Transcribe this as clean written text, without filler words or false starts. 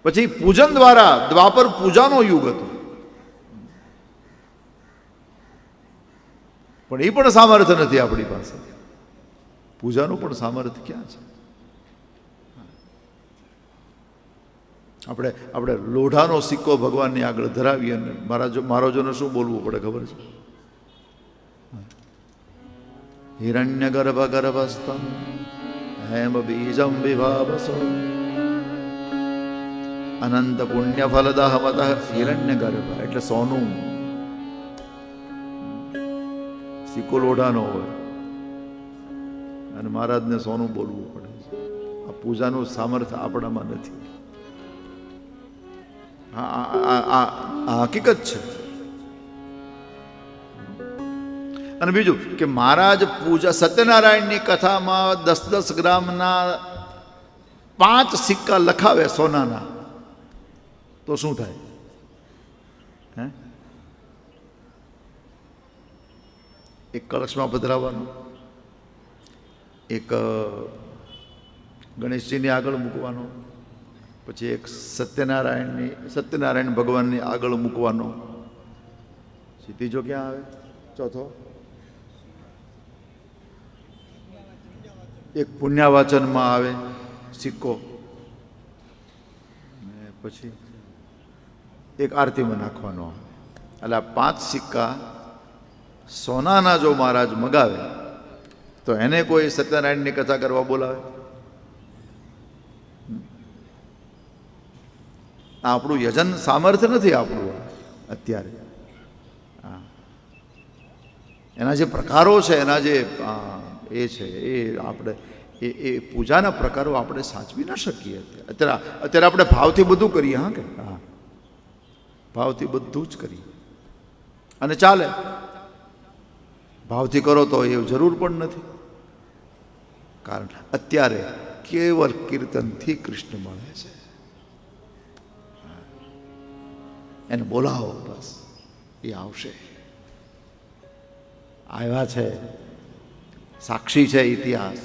પછી પૂજન દ્વારા દ્વાપર પૂજાનો યુગ હતો, પણ એ પણ સામર્થ્ય નથી આપણી પાસે. પૂજાનું પણ સામર્થ્ય ક્યાં છે? આપણે લોઢાનો સિક્કો ભગવાનની આગળ ધરાવીએ અને મહારાજોને શું બોલવું પડે ખબર છે? હિરણ્ય ગર્ભ ગર્ભસ્તમ હેમ બીજમ વિભાવસો અનંત પુણ્ય ફલદહ મત હિરણ્ય ગર્ભ એટલે સોનું. સિક્કો લોઢાનો હોય અને મહારાજને સોનું બોલવું પડે. આ પૂજાનું સામર્થ્ય આપણામાં નથી. આ હકીકત છે. અને બીજું કે મહારાજ પૂજા સત્યનારાયણની કથામાં 10-10 ગ્રામના 5 સિક્કા લખાવે સોનાના, તો શું થાય? હે, એક કળશમાં પધરાવવાનો, એક ગણેશજીની આગળ મૂકવાનો, પછી એક સત્યનારાયણ ભગવાનની આગળ મૂકવાનો. ત્રીજો ક્યાં આવે? ચોથો એક પુણ્યવાચનમાં આવે સિક્કો, પછી એક આરતીમાં નાખવાનો આવે. એટલે આ 5 સિક્કા સોનાના જો મહારાજ મગાવે તો એને કોઈ સત્યનારાયણની કથા કરવા બોલાવે? આપણું યજન સામર્થ્ય નથી આપણું અત્યારે. એના જે પ્રકારો છે, એના જે એ છે, એ આપણે એ પૂજાના પ્રકારો આપણે સાચવી ન શકીએ. અત્યારે આપણે ભાવથી બધું કરીએ. હા કે હા, ભાવથી બધું જ કરીએ અને ચાલે. ભાવથી કરો તો એ જરૂર પણ નથી, કારણ અત્યારે કેવળ કીર્તનથી કૃષ્ણ મળે છે. એને બોલાવો બસ, એ આવશે. આવ્યા છે, સાક્ષી છે ઇતિહાસ.